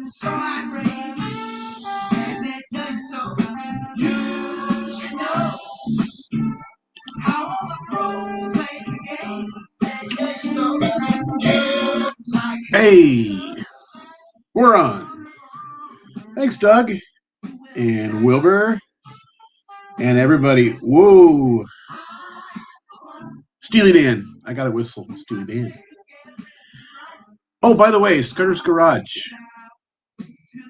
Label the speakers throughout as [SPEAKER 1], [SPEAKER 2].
[SPEAKER 1] So irate, and it done so. You should know how all the pros play the game. And yes, so you like. Hey, we're on. Thanks, Doug and Wilbur and everybody. Whoa, Steely Dan. I got a whistle, Steely Dan. Oh, by the way, Scudder's Garage.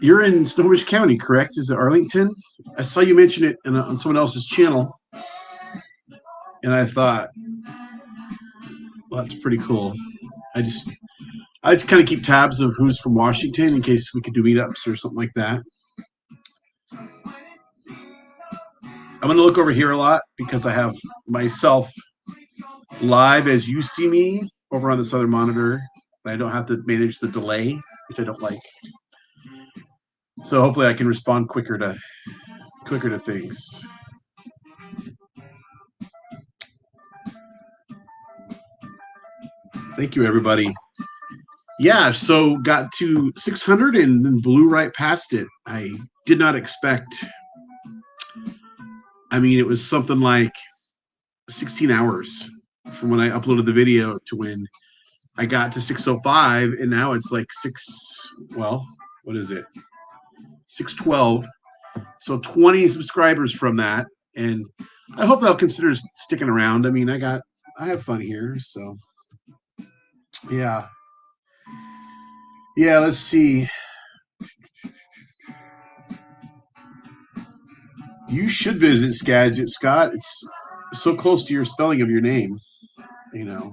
[SPEAKER 1] You're in Snohomish County, correct? Is it Arlington? I saw you mention it on someone else's channel, and I thought, well, that's pretty cool. I kind of keep tabs of who's from Washington in case we could do meetups or something like that. I'm going to look over here a lot because I have myself live as you see me over on this other monitor. I don't have to manage the delay, which I don't like. So hopefully I can respond quicker to things. Thank you, everybody. Yeah, so got to 600 and then blew right past it. I did not expect. I mean, it was something like 16 hours from when I uploaded the video to when I got to 605, and now it's like what is it? 612. So 20 subscribers from that, and I hope they'll consider sticking around. I mean, I have fun here, so yeah. Yeah, let's see. You should visit Skagit, Scott. It's so close to your spelling of your name. You know,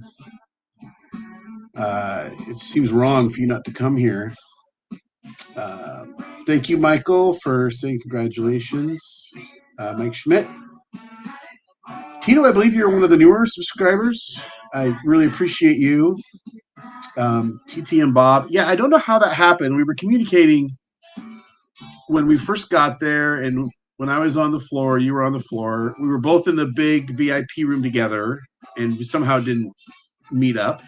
[SPEAKER 1] it seems wrong for you not to come here. Thank you, Michael, for saying congratulations. Mike Schmidt. Tito, I believe you're one of the newer subscribers. I really appreciate you. TT and Bob. Yeah, I don't know how that happened. We were communicating when we first got there, and when I was on the floor, you were on the floor. We were both in the big VIP room together, and we somehow didn't meet up.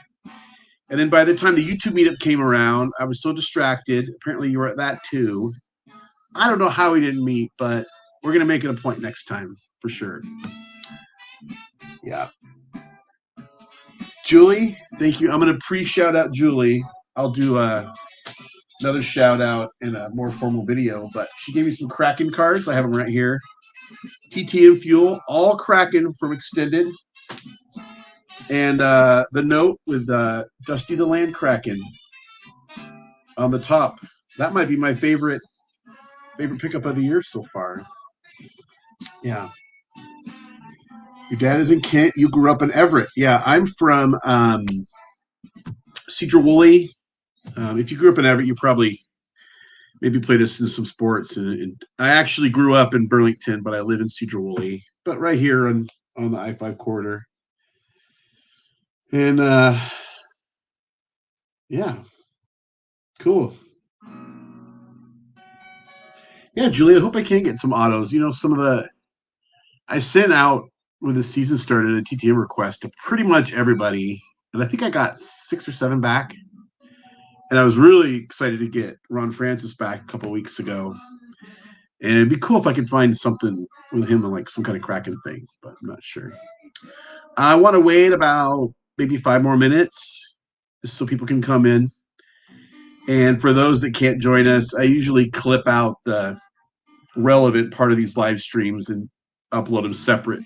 [SPEAKER 1] And then by the time the YouTube meetup came around, I was so distracted. Apparently, you were at that too. I don't know how we didn't meet, but we're going to make it a point next time for sure. Yeah. Julie, thank you. I'm going to pre-shout out Julie. I'll do another shout out in a more formal video, but she gave me some Kraken cards. I have them right here. TT and Fuel, all Kraken from Extended. And the note with Dusty the Land Kraken on the top. That might be my favorite pickup of the year so far. Yeah. Your dad is in Kent. You grew up in Everett. Yeah, I'm from Cedar Woolley. If you grew up in Everett, you probably maybe played us in some sports. And I actually grew up in Burlington, but I live in Cedar Woolley. But right here on the I-5 corridor. And yeah, cool. Yeah, Julie, I hope I can get some autos. You know, I sent out when the season started a TTM request to pretty much everybody, and I think I got 6 or 7 back. And I was really excited to get Ron Francis back a couple of weeks ago. And it'd be cool if I could find something with him on like some kind of Kraken thing, but I'm not sure. I want to wait about maybe 5 more minutes just so people can come in. And for those that can't join us, I usually clip out the relevant part of these live streams and upload them separate.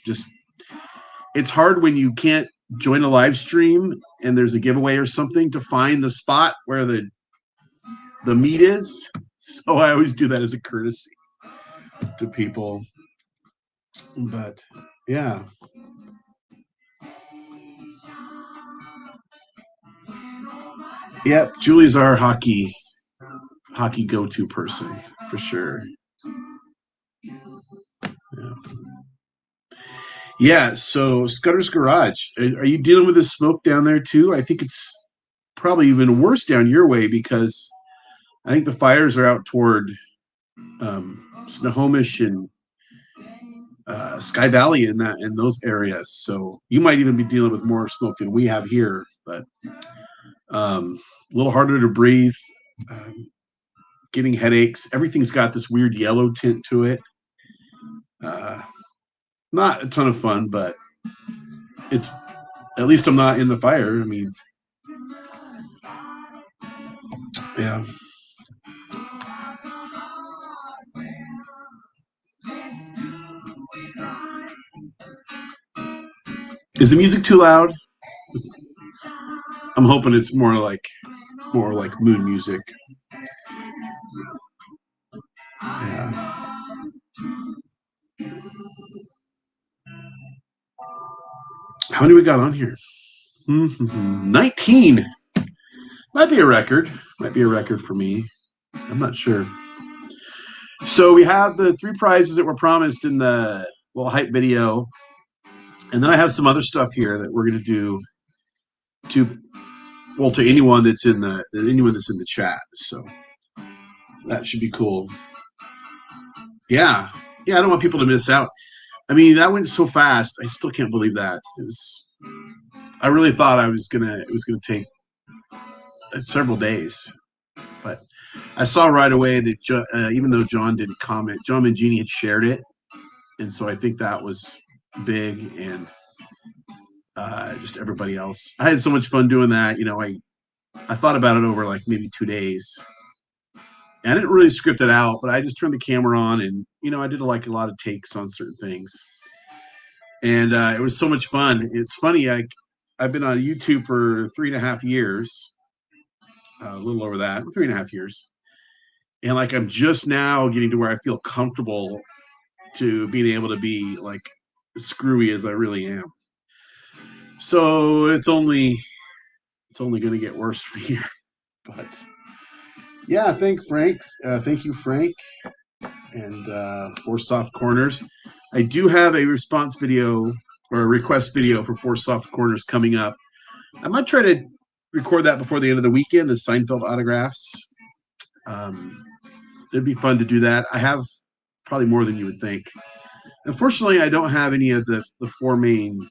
[SPEAKER 1] It's hard when you can't join a live stream and there's a giveaway or something to find the spot where the meat is. So I always do that as a courtesy to people. But yeah. Yep, Julie's our hockey go-to person for sure. Yeah, so Scudder's Garage. Are you dealing with the smoke down there too? I think it's probably even worse down your way because I think the fires are out toward Snohomish and Sky Valley in those areas. So you might even be dealing with more smoke than we have here, but a little harder to breathe. Getting headaches. Everything's got this weird yellow tint to it. Not a ton of fun, but it's at least I'm not in the fire. I mean, yeah. Is the music too loud? I'm hoping it's more like mood music. Yeah. How many we got on here? 19. Might be a record. Might be a record for me. I'm not sure. So we have the three prizes that were promised in the little hype video. And then I have some other stuff here that we're going to do to, well, to anyone that's in the chat. So that should be cool. Yeah. Yeah. I don't want people to miss out. I mean, that went so fast. I still can't believe that. I really thought it was gonna take several days, but I saw right away that even though John didn't comment, John Mangini had shared it, and so I think that was big, and just everybody else. I had so much fun doing that. You know, I thought about it over like maybe 2 days. And I didn't really script it out, but I just turned the camera on, and I did like a lot of takes on certain things, and it was so much fun. It's funny, I've been on YouTube for 3.5 years, a little over that, 3.5 years. And like I'm just now getting to where I feel comfortable to being able to be like as screwy as I really am. So it's only going to get worse from here. But yeah, thank you, Frank, and for Soft Corners. I do have a response video or a request video for 4 Soft Corners coming up. I might try to record that before the end of the weekend, the Seinfeld autographs. It'd be fun to do that. I have probably more than you would think. Unfortunately, I don't have any of the 4 main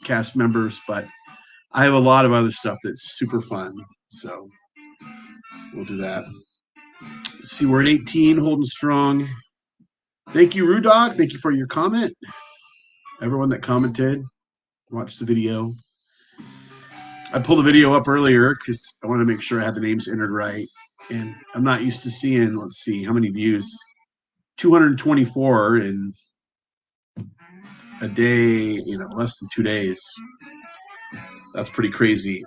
[SPEAKER 1] cast members, but I have a lot of other stuff that's super fun. So we'll do that. Let's see, we're at 18, holding strong. Thank you, Rudog. Thank you for your comment. Everyone that commented, watched the video. I pulled the video up earlier because I wanted to make sure I had the names entered right. And I'm not used to seeing, let's see, how many views? 224 in a day, less than 2 days. That's pretty crazy.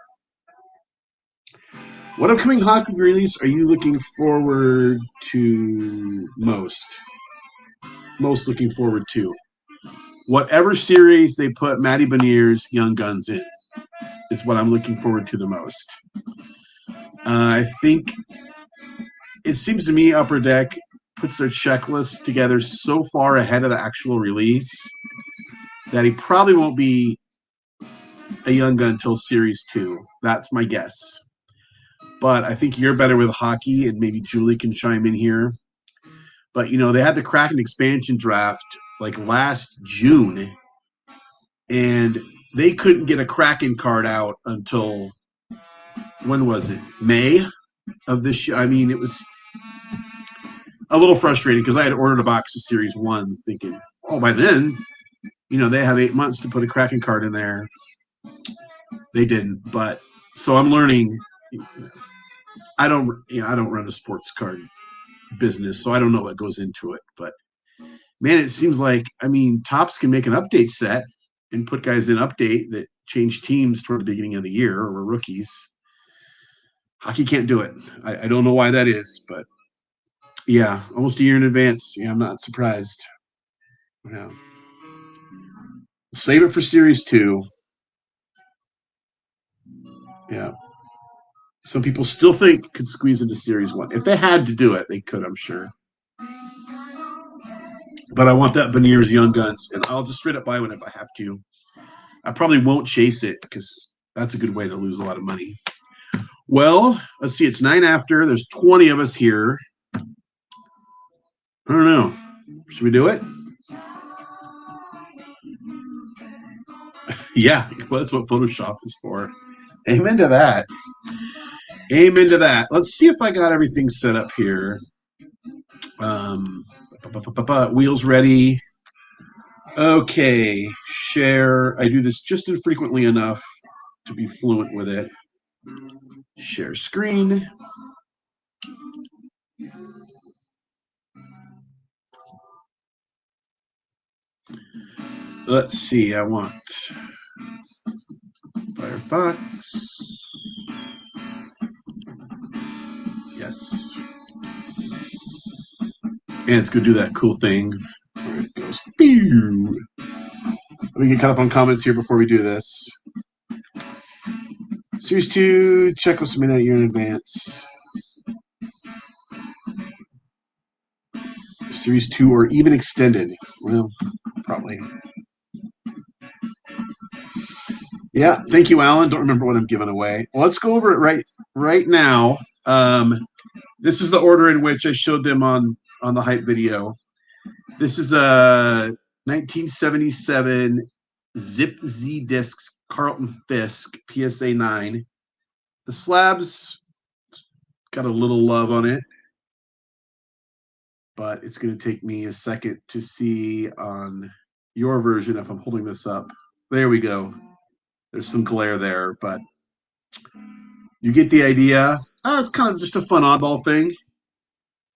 [SPEAKER 1] What upcoming hockey release are you looking forward to most? Most looking forward to? Whatever series they put Matty Beniers' Young Guns in is what I'm looking forward to the most. I think it seems to me Upper Deck puts their checklist together so far ahead of the actual release that he probably won't be a Young Gun until Series 2. That's my guess. But I think you're better with hockey, and maybe Julie can chime in here. But, they had the Kraken expansion draft like last June, and they couldn't get a Kraken card out until, when was it? May of this year. I mean, it was a little frustrating because I had ordered a box of Series 1 thinking, oh, by then, they have 8 months to put a Kraken card in there. They didn't. But so I'm learning. I don't run a sports card business, so I don't know what goes into it. But man, it seems like, Topps can make an update set and put guys in update that change teams toward the beginning of the year or rookies. Hockey can't do it. I don't know why that is, but yeah, almost a year in advance. Yeah, I'm not surprised. Yeah. Save it for Series 2. Yeah. Some people still think could squeeze into Series 1. If they had to do it, they could, I'm sure. But I want that Beniers Young Guns, and I'll just straight up buy one if I have to. I probably won't chase it because that's a good way to lose a lot of money. Well, let's see. It's 9 after. There's 20 of us here. I don't know. Should we do it? Yeah, well, that's what Photoshop is for. Amen to that. Amen to that. Let's see if I got everything set up here. Um, Wheels ready. Okay, share. I do this just infrequently enough to be fluent with it. Share screen. Let's see. I want Firefox. Yes. And it's going to do that cool thing where it goes. Pew! Let me get caught up on comments here before we do this. Series 2, checklist a minute a year in advance. Series 2 or even extended. Well, probably. Yeah, thank you, Alan. Don't remember what I'm giving away. Well, let's go over it right now. This is the order in which I showed them on the hype video. This is a 1977 Zip Z Discs Carlton Fisk PSA 9. The slab's got a little love on it, but it's going to take me a second to see on your version if I'm holding this up. There we go. There's some glare there, but you get the idea. It's kind of just a fun oddball thing,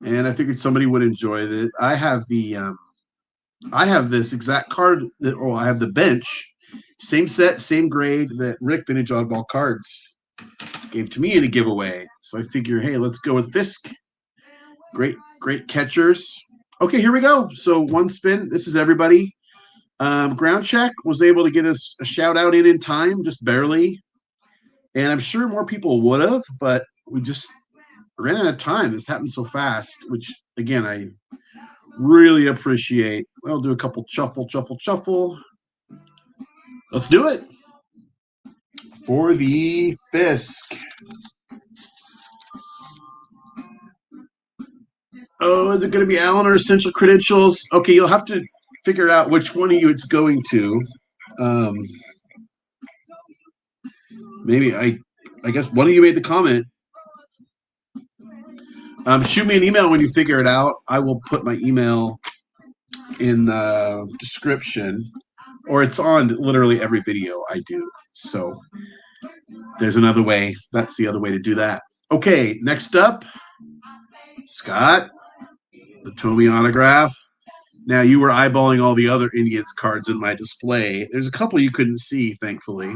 [SPEAKER 1] and I figured somebody would enjoy it. I have this exact card I have the bench, same set, same grade that Rick Vintage Oddball Cards gave to me in a giveaway. So I figure, hey, let's go with Fisk. Great catchers. Okay, here we go. So one spin. This is everybody. Ground Check was able to get us a shout out in time, just barely. And I'm sure more people would have, but we just ran out of time. This happened so fast, which, again, I really appreciate. I'll do a couple shuffle. Let's do it. For the Fisk. Oh, is it going to be Allen or Essential Credentials? Okay, you'll have to figure out which one of you it's going to. Maybe I guess one of you made the comment. Shoot me an email when you figure it out. I will put my email in the description, or it's on literally every video I do. So there's another way. That's the other way to do that. Okay, next up, Scott, the Tommy autograph. Now, you were eyeballing all the other Indians cards in my display. There's a couple you couldn't see, thankfully.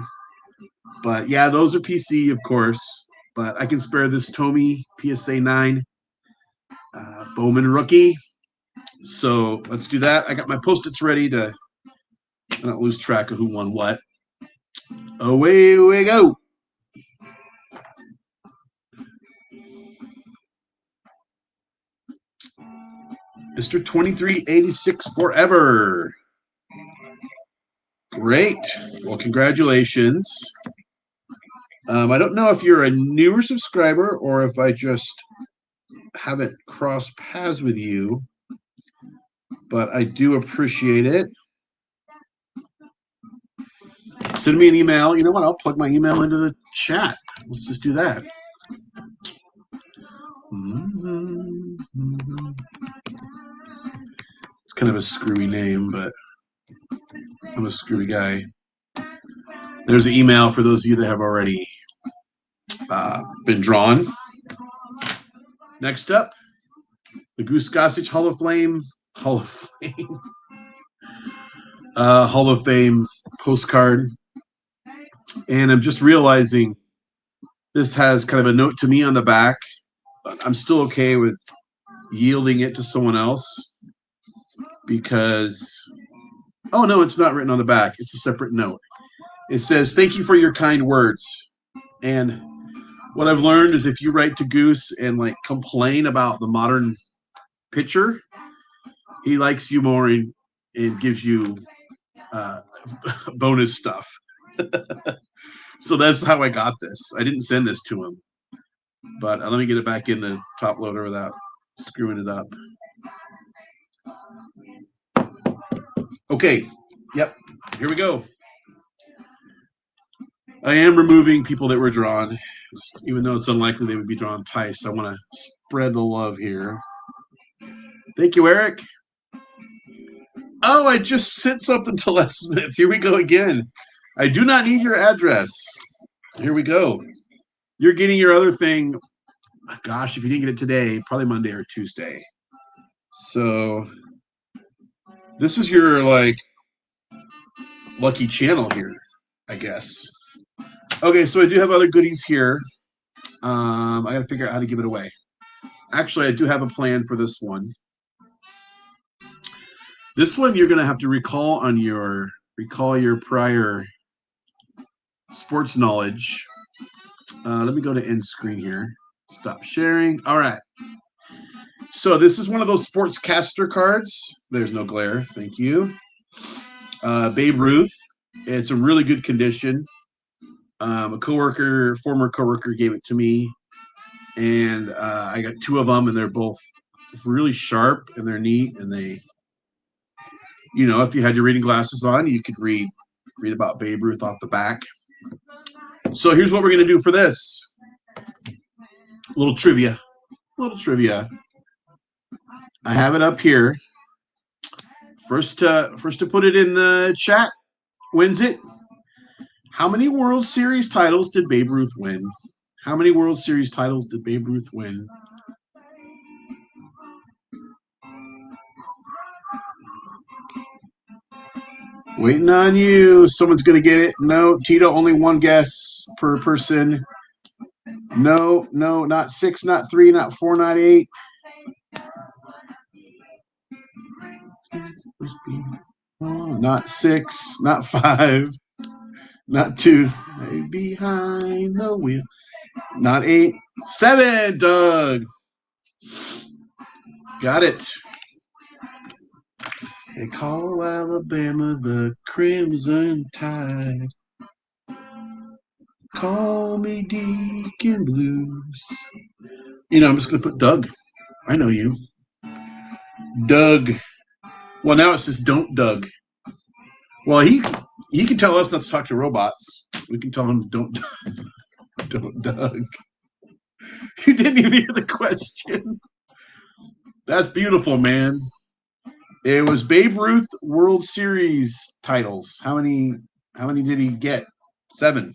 [SPEAKER 1] But yeah, those are PC, of course. But I can spare this Tommy PSA 9 Bowman rookie. So let's do that. I got my Post-its ready to not lose track of who won what. Away we go. Mr. 2386 forever. Great. Well, congratulations. I don't know if you're a newer subscriber or if I just haven't crossed paths with you, but I do appreciate it. Send me an email. You know what? I'll plug my email into the chat. Let's just do that. It's kind of a screwy name, but I'm a screwy guy. There's an email for those of you that have already been drawn. Next up, the Goose Gossage Hall of Fame postcard. And I'm just realizing this has kind of a note to me on the back, but I'm still okay with yielding it to someone else because, oh no, it's not written on the back. It's a separate note. It says, "Thank you for your kind words." And what I've learned is if you write to Goose and like complain about the modern pitcher, he likes you more and gives you bonus stuff. So that's how I got this. I didn't send this to him. But let me get it back in the top loader without screwing it up. Okay. Yep. Here we go. I am removing people that were drawn, even though it's unlikely they would be drawn twice. I want to spread the love here. Thank you, Eric. Oh, I just sent something to Les Smith. Here we go again. I do not need your address. Here we go. You're getting your other thing. Gosh, if you didn't get it today, probably Monday or Tuesday. So this is your lucky channel here, I guess. Okay, so I do have other goodies here. I got to figure out how to give it away. Actually, I do have a plan for this one. This one you're going to have to recall your prior sports knowledge. Let me go to end screen here. Stop sharing. All right. So this is one of those sportscaster cards. There's no glare. Thank you. Babe Ruth. It's a really good condition. A former coworker gave it to me, and I got two of them, and they're both really sharp and they're neat, and they, if you had your reading glasses on, you could read about Babe Ruth off the back. So here's what we're going to do for this. A little trivia. I have it up here. First to put it in the chat wins it. How many World Series titles did Babe Ruth win? How many World Series titles did Babe Ruth win? Waiting on you. Someone's going to get it. No, Tito, only one guess per person. No, not 6, not 3, not 4, not 8. Not 6, not 5, not 2. Behind the wheel. Not 8. 7, Doug. Got it. They call Alabama the Crimson Tide. Call me Deacon Blues. I'm just going to put Doug. I know you. Doug. Well, now it says don't Doug. Well, he can tell us not to talk to robots. We can tell him don't Doug. You didn't even hear the question. That's beautiful, man. It was Babe Ruth World Series titles. How many did he get? 7.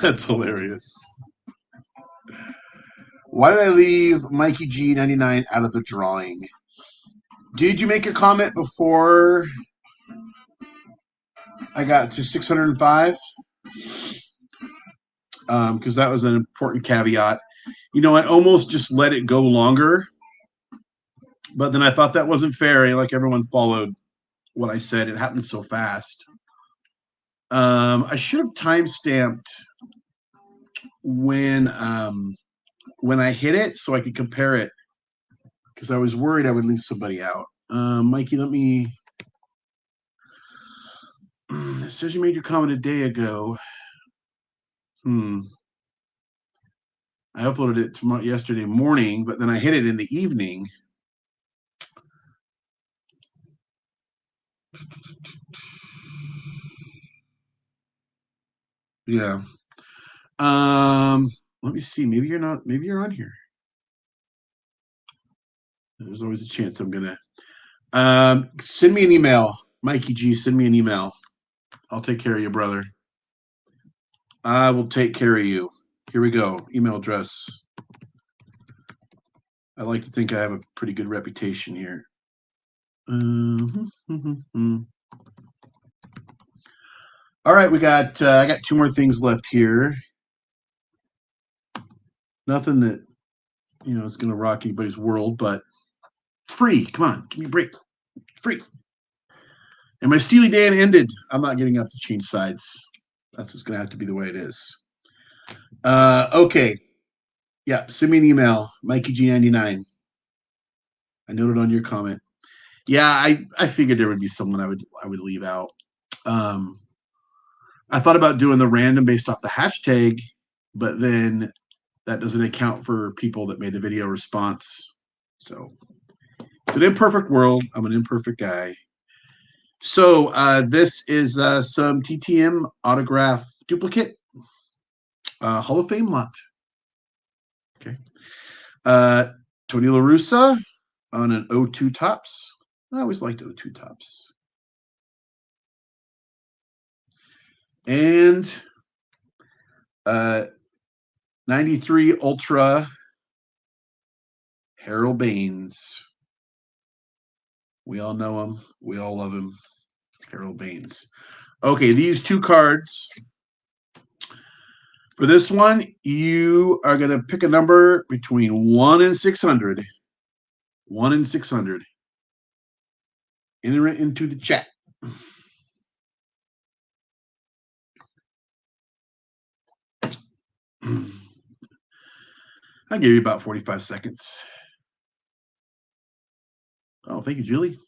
[SPEAKER 1] That's hilarious. Why did I leave Mikey G 99 out of the drawing? Did you make a comment before I got to 605? Because that was an important caveat. I almost just let it go longer, but then I thought that wasn't fair. Like everyone followed what I said. It happened so fast. I should have time-stamped when I hit it so I could compare it, because I was worried I would leave somebody out. Mikey, let me. It says you made your comment a day ago. I uploaded it yesterday morning, but then I hit it in the evening. Yeah. Let me see. Maybe you're not. Maybe you're on here. There's always a chance I'm gonna. Send me an email, Mikey G. Send me an email. I'll take care of you, brother. I will take care of you. Here we go. Email address. I like to think I have a pretty good reputation here. All right, I got 2 more things left here. Nothing that is going to rock anybody's world, but it's free. Come on, give me a break. It's free. And my Steely Dan ended. I'm not getting up to change sides. That's just going to have to be the way it is. Okay. Yeah, send me an email, MikeyG99. I noted on your comment. Yeah, I figured there would be someone I would leave out. I thought about doing the random based off the hashtag, but then that doesn't account for people that made the video response. So it's an imperfect world. I'm an imperfect guy. So this is some TTM autograph duplicate Hall of Fame lot. Okay. Tony La Russa on an 02 tops. I always liked 02 tops. And 93 Ultra Harold Baines. We all know him. We all love him. Harold Baines. Okay, these two cards. For this one, you are going to pick a number between 1 and 600. 1 and 600. Enter it into the chat. I'll give you about 45 seconds. Oh, thank you, Julie.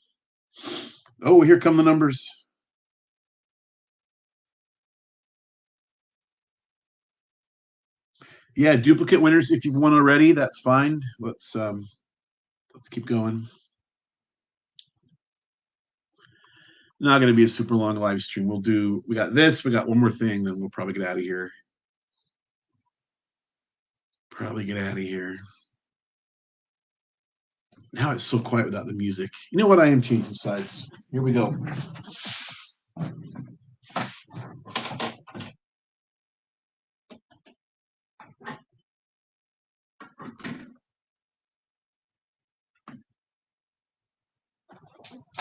[SPEAKER 1] Oh, here come the numbers. Yeah, duplicate winners. If you've won already, that's fine. Let's keep going. Not going to be a super long live stream. We got this. We got one more thing. Then we'll probably get out of here. Now it's so quiet without the music. You know what? I am changing sides. Here we go.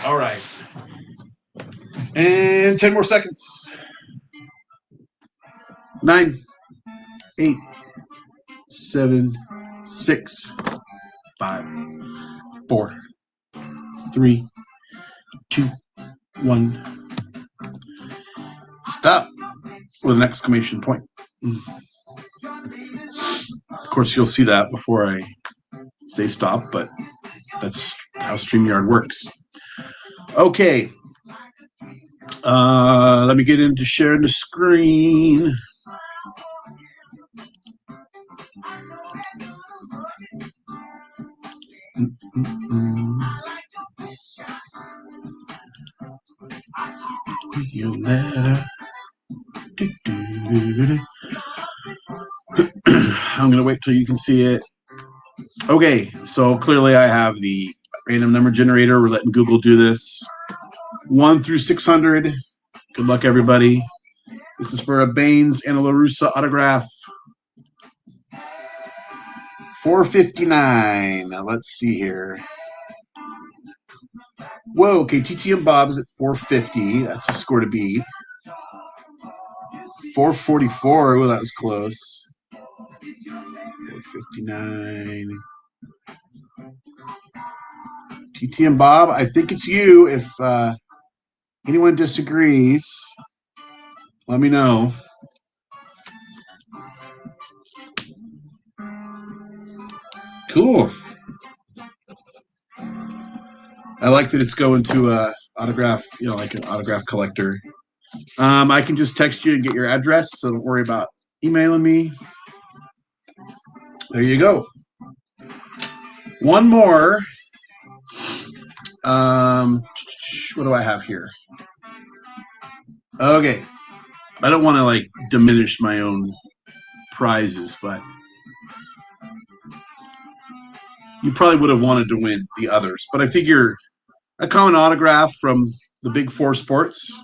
[SPEAKER 1] All right. And 10 more seconds. 9, 8, 7, 6, 5, 4, 3, 2, 1. Stop with an exclamation point. Of course, you'll see that before I say stop, but that's how StreamYard works. Okay. Let me get into sharing the screen. Your letter. I'm going to wait till you can see it. Okay, so clearly I have the random number generator. We're letting Google do this. 1 through 600. Good luck, everybody. This is for a Baines and a La Russa autograph. 459. Now let's see here. Whoa, okay, TTM Bob is at 450. That's the score to beat. 444. Oh, that was close. 459. TTM Bob, I think it's you. If anyone disagrees, let me know. Cool. I like that it's going to a autograph, like an autograph collector. I can just text you and get your address, so don't worry about emailing me. There you go. One more. What do I have here? Okay. I don't want to diminish my own prizes, but you probably would have wanted to win the others. But I figure a common autograph from the Big Four sports.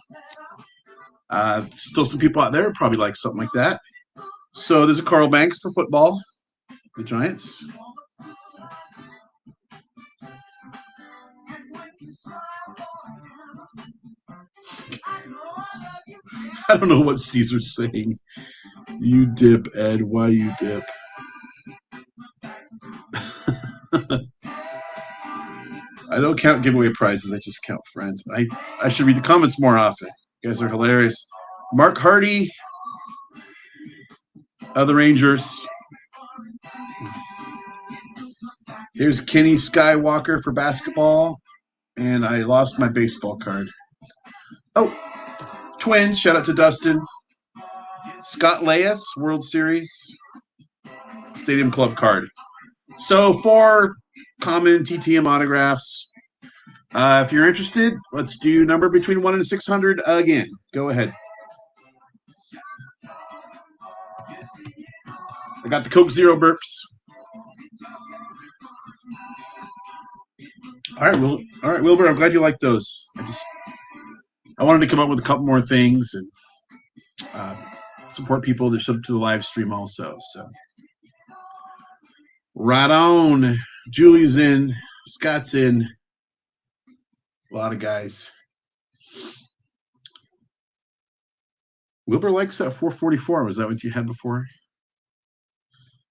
[SPEAKER 1] Still some people out there probably like something like that. So there's a Carl Banks for football, the Giants. I don't know what Caesar's saying. You dip, Ed. Why you dip? I don't count giveaway prizes. I just count friends. I should read the comments more often. You guys are hilarious. Mark Hardy of the Rangers. Here's Kenny Skywalker for basketball. And I lost my baseball card. Oh, Twins. Shout out to Dustin. Scott Leyes, World Series, Stadium Club card. So 4 common TTM autographs. If you're interested, let's do number between 1 and 600 again. Go ahead. I got the Coke Zero burps. All right, Wilbur. I'm glad you like those. I wanted to come up with a couple more things and support people that showed up to the live stream also. So, right on. Julie's in. Scott's in. A lot of guys. Wilbur likes that 444. Was that what you had before?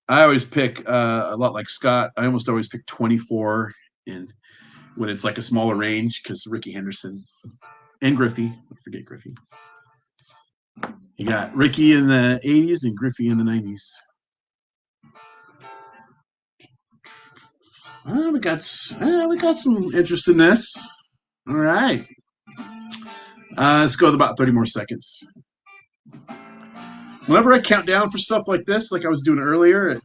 [SPEAKER 1] I always pick a lot like Scott. I almost always pick 24 in when it's like a smaller range because Ricky Henderson and Griffey. Don't forget Griffey. You got Ricky in the 80s and Griffey in the 90s. We got some interest in this. All right. Let's go with about 30 more seconds. Whenever I count down for stuff like this, like I was doing earlier, it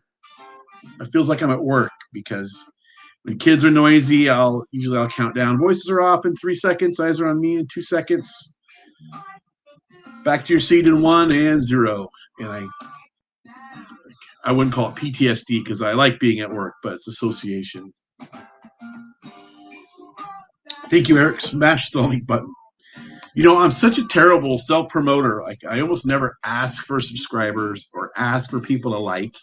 [SPEAKER 1] feels like I'm at work because when kids are noisy, I'll count down. Voices are off in 3 seconds. Eyes are on me in 2 seconds. Back to your seat in 1 and 0. And I wouldn't call it PTSD because I like being at work, but it's association. Thank you, Eric. Smash the like button. You know, I'm such a terrible self-promoter. Like, I almost never ask for subscribers or ask for people to like.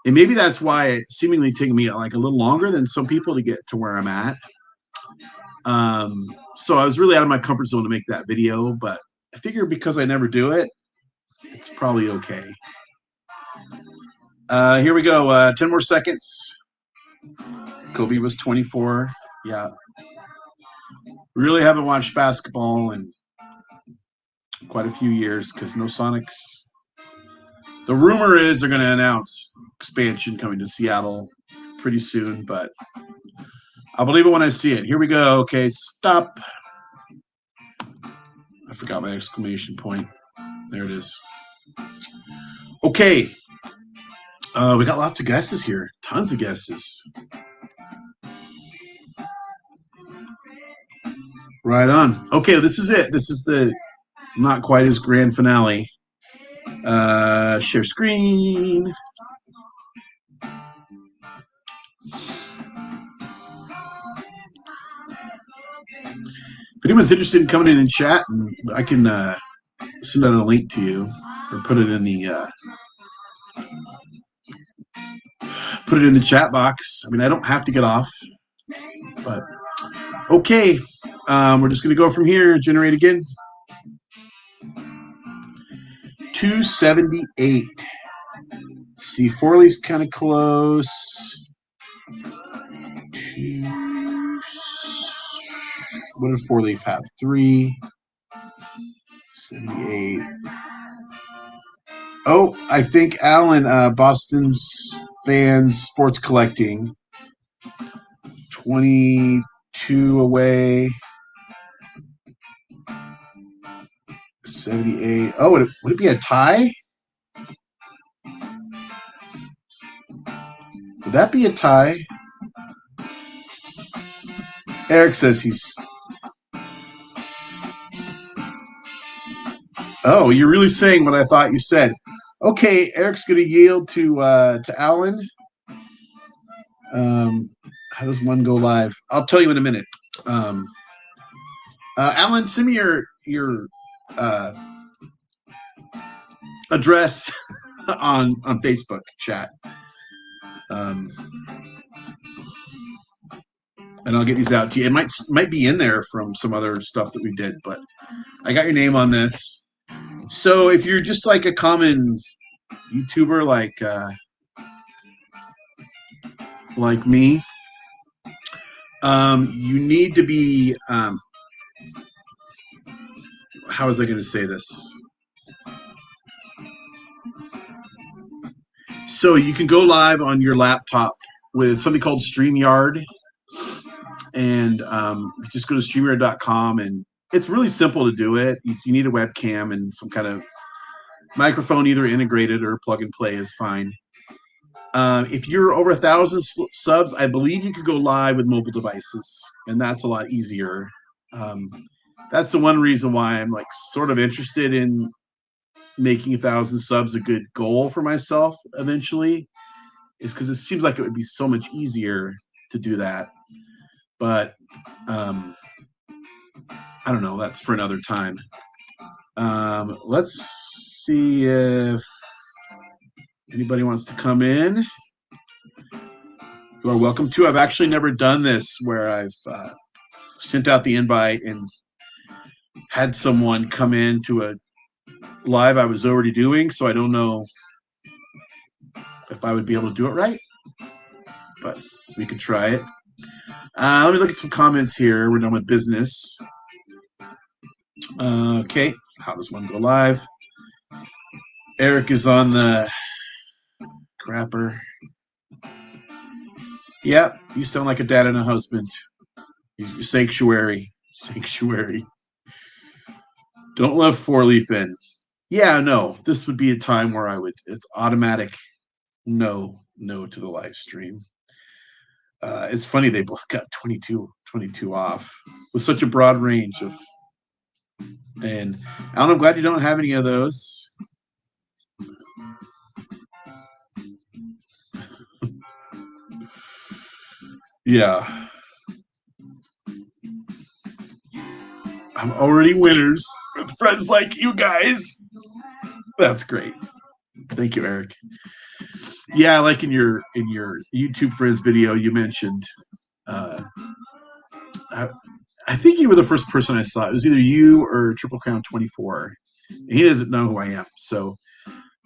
[SPEAKER 1] And maybe that's why it's seemingly taking me like a little longer than some people to get to where I'm at. So I was really out of my comfort zone to make that video, but I figure because I never do it, it's probably okay. Here we go. 10 more seconds. Kobe was 24. Yeah. Really haven't watched basketball in quite a few years because no Sonics. The rumor is they're going to announce expansion coming to Seattle pretty soon, but I'll believe it when I see it. Here we go. Okay, stop. I forgot my exclamation point. There it is. Okay. We got lots of guesses here. Tons of guesses. Right on. Okay, this is it. This is the not quite as grand finale. Share screen. If anyone's interested in coming in and chat, I can send out a link to you or put it in the chat box. I mean, I don't have to get off, but okay. We're just going to go from here. Generate again. 278. See, Forley's kind of close. What did Four Leaf have? 378. Oh, I think Alan, Boston's fans sports collecting. 22 away. 78. Oh, would it be a tie? Would that be a tie? Eric says he's. Oh, you're really saying what I thought you said. Okay, Eric's going to yield to Alan. How does one go live? I'll tell you in a minute. Alan, send me your address on Facebook chat. And I'll get these out to you. It might be in there from some other stuff that we did, but I got your name on this. So if you're just like a common YouTuber like me, you need to be how was I going to say this? So you can go live on your laptop with something called StreamYard, and just go to StreamYard.com, and it's really simple to do it. You need a webcam and some kind of Microphone either integrated or plug and play is fine. If you're over 1,000 subs, I believe you could go live with mobile devices, and that's a lot easier. Um, that's the one reason why I'm like sort of interested in making 1,000 subs a good goal for myself eventually, is because it seems like it would be so much easier to do that. But I don't know. That's for another time. Let's see if anybody wants to come in. You are welcome to. I've actually never done this where I've sent out the invite and had someone come in to a live I was already doing, so I don't know if I would be able to do it right, but we could try it. Let me look at some comments here. We're done with business. Okay, how does one go live? Eric is on the crapper. Yep, you sound like a dad and a husband. Sanctuary. Sanctuary. Don't let 4-leaf in. Yeah, no, this would be a time where I would, it's automatic no to the live stream. It's funny they both got 22 off with such a broad range of, and Alan, I'm glad you don't have any of those. Yeah. I'm already winners with friends like you guys. That's great. Thank you, Eric. Yeah, like in your YouTube friends video, you mentioned. I think you were the first person I saw. It was either you or Triple Crown 24. He doesn't know who I am, so.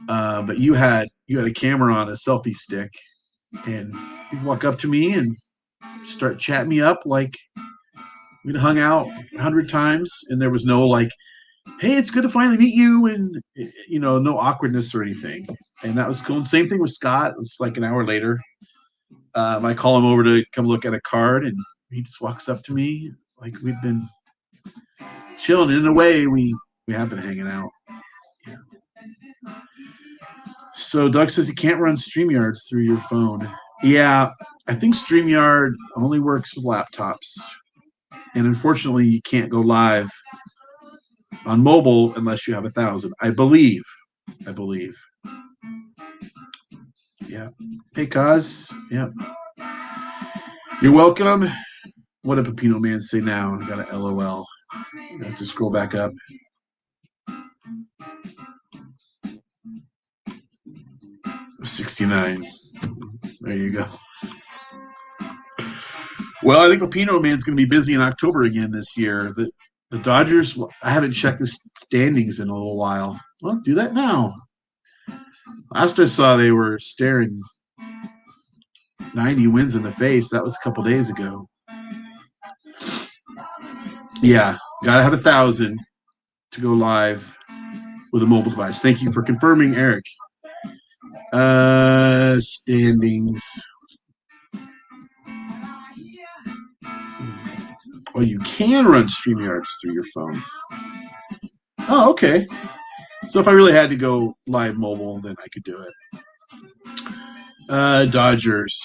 [SPEAKER 1] But you had a camera on a selfie stick, and you'd walk up to me and start chatting me up like we'd hung out 100 times, and there was no like, hey, it's good to finally meet you, and no awkwardness or anything. And that was cool. And same thing with Scott. It's like an hour later. I call him over to come look at a card, and he just walks up to me like we've been chilling. In a way, we have been hanging out. Yeah. So Doug says he can't run StreamYards through your phone. Yeah, I think StreamYard only works with laptops. And unfortunately, you can't go live on mobile unless you have 1,000. I believe. Yeah. Hey, Kaz. Yeah. You're welcome. What did Pepino Man say now? I got an LOL. I have to scroll back up. $69. There you go. Well, I think Pepino Man's going to be busy in October again this year. The Dodgers, I haven't checked the standings in a little while. Well, do that now. Last I saw, they were staring 90 wins in the face. That was a couple days ago. Yeah, gotta have 1,000 to go live with a mobile device. Thank you for confirming, Eric. Standings. Oh, you can run StreamYards through your phone. Oh, okay. So if I really had to go live mobile, then I could do it. Dodgers.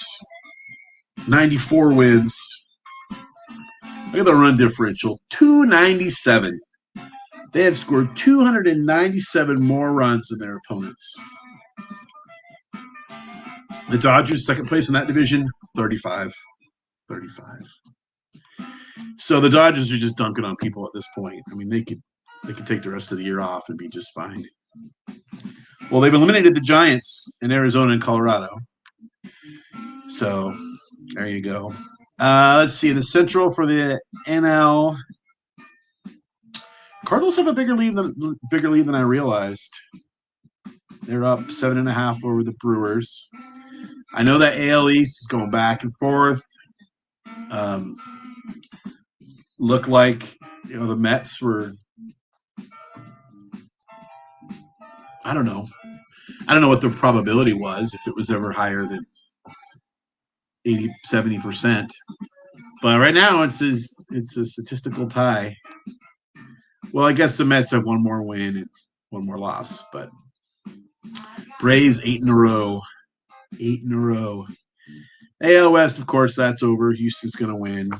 [SPEAKER 1] 94 wins. Look at the run differential. 297. They have scored 297 more runs than their opponents. The Dodgers, second place in that division, 35. So the Dodgers are just dunking on people at this point. I mean, they could take the rest of the year off and be just fine. Well, they've eliminated the Giants in Arizona and Colorado. So there you go. Let's see. The Central for the NL. Cardinals have a bigger lead than I realized. They're up 7.5 over the Brewers. I know that AL East is going back and forth. Look like the Mets were. I don't know what the probability was, if it was ever higher than 80, 70%. But right now it's a statistical tie. Well, I guess the Mets have one more win and one more loss, but Braves 8 in a row. 8 in a row. AL West, of course, that's over. Houston's going to win.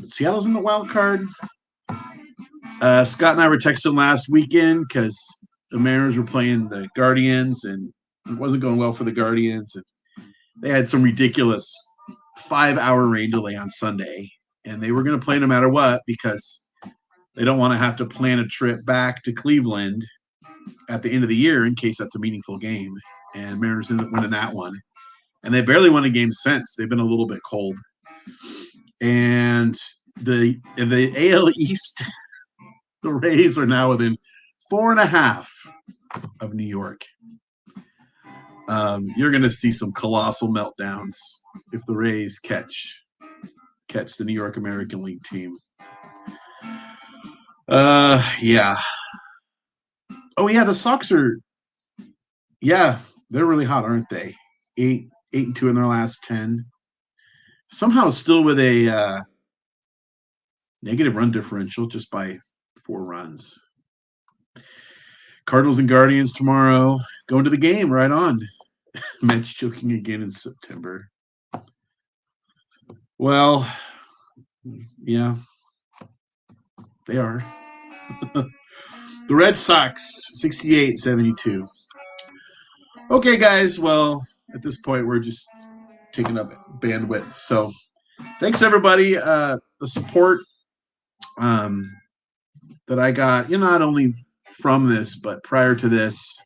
[SPEAKER 1] Seattle's in the wild card. Scott and I were texting last weekend because the Mariners were playing the Guardians, and it wasn't going well for the Guardians. And they had some ridiculous 5-hour rain delay on Sunday, and they were going to play no matter what because they don't want to have to plan a trip back to Cleveland at the end of the year in case that's a meaningful game. And Mariners ended up winning that one. And they barely won a game since. They've been a little bit cold. And the AL East, the Rays are now within 4.5 of New York. You're going to see some colossal meltdowns if the Rays catch the New York American League team. Yeah. Oh yeah, the Sox are. Yeah, they're really hot, aren't they? 8-2 in their last 10. Somehow still with a negative run differential just by 4 runs. Cardinals and Guardians tomorrow. Going to the game, right on. Mets choking again in September. Well, yeah, they are. The Red Sox, 68-72. Okay, guys, well, at this point, we're just taking up bandwidth. So thanks, everybody. The support that I got, not only from this, but prior to this.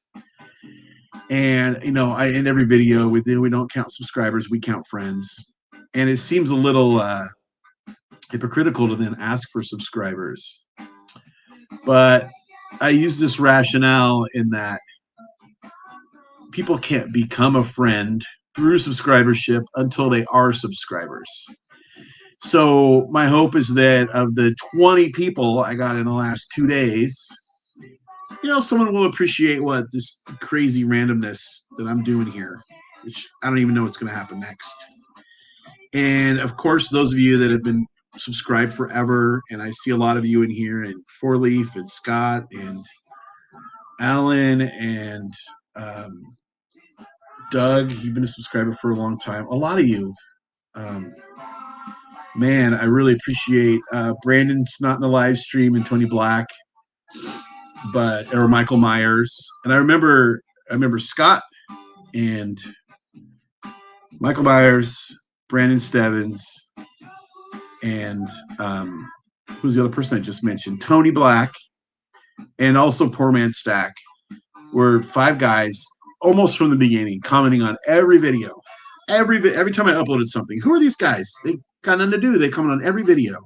[SPEAKER 1] And, in every video we don't count subscribers, we count friends. And it seems a little hypocritical to then ask for subscribers. But I use this rationale in that people can't become a friend through subscribership until they are subscribers. So my hope is that of the 20 people I got in the last 2 days, someone will appreciate what this crazy randomness that I'm doing here, which I don't even know what's going to happen next. And of course, those of you that have been subscribed forever, and I see a lot of you in here, and Four Leaf and Scott and Alan and Doug, you've been a subscriber for a long time. A lot of you, man, I really appreciate Brandon's not in the live stream and Tony Black, or Michael Myers. And I remember Scott and Michael Myers, Brandon Stebbins, and who's the other person I just mentioned? Tony Black, and also Poor Man Stack, were 5 guys almost from the beginning, commenting on every video. Every time I uploaded something. Who are these guys? They got nothing to do. They comment on every video.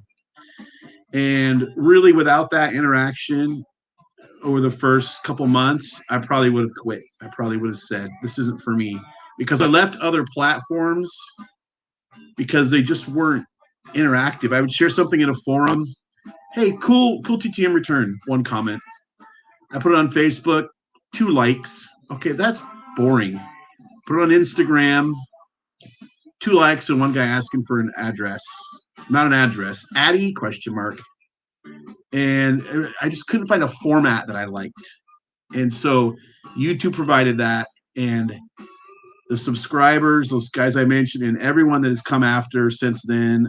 [SPEAKER 1] And really, without that interaction over the first couple months, I probably would have quit. I probably would have said, this isn't for me. Because I left other platforms because they just weren't interactive. I would share something in a forum. Hey, cool TTM return. 1 comment. I put it on Facebook. 2 likes. Okay, that's boring. Put it on Instagram. 2 likes and 1 guy asking for an address. Not an address. Eddy ? And I just couldn't find a format that I liked. And so YouTube provided that. And the subscribers, those guys I mentioned, and everyone that has come after since then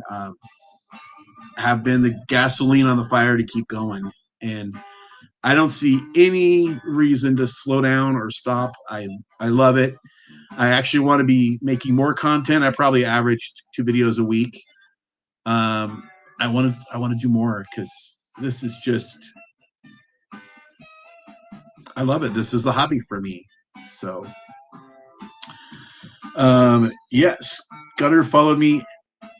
[SPEAKER 1] have been the gasoline on the fire to keep going. And I don't see any reason to slow down or stop. I love it. I actually want to be making more content. I probably averaged 2 videos a week. I want to do more because this is just, I love it. This is the hobby for me. So, yes, Gutter followed me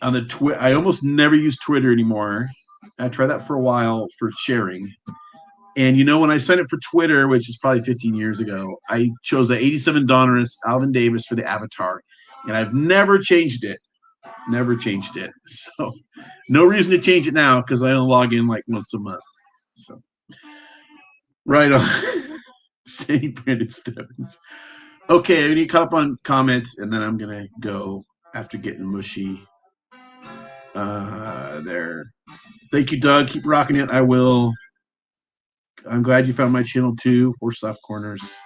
[SPEAKER 1] on the Twitter. I almost never use Twitter anymore. I tried that for a while for sharing. And when I signed up for Twitter, which is probably 15 years ago, I chose the 87 Donruss Alvin Davis for the avatar. And I've never changed it. Never changed it. So no reason to change it now because I only log in like once a month. So right on. Saying Brandon Stebbins. Okay, I need to caught up on comments, and then I'm going to go after getting mushy. There. Thank you, Doug. Keep rocking it. I will. I'm glad you found my channel too, for Soft Corners.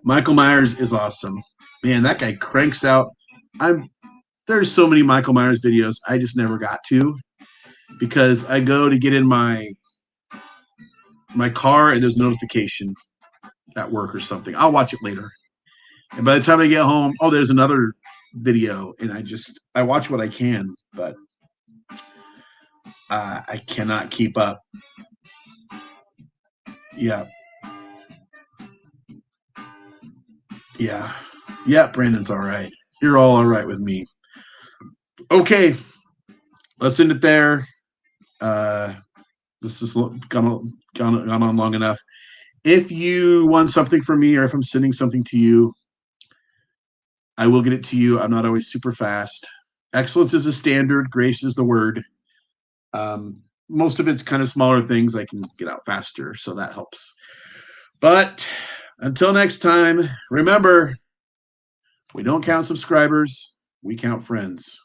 [SPEAKER 1] Michael Myers is awesome. Man, that guy cranks out. I'm There's so many Michael Myers videos I just never got to because I go to get in my car and there's a notification at work or something. I'll watch it later. And by the time I get home, oh, there's another video, and I watch what I can, but I cannot keep up. Yeah, yeah, yeah. Brandon's all right. You're all right with me. Okay, let's end it there. Uh, this has gone on long enough. If you want something from me, or if I'm sending something to you, I will get it to you. I'm not always super fast. Excellence is a standard. Grace is the word. Most of it's kind of smaller things I can get out faster, so that helps. But until next time, remember, we don't count subscribers, we count friends.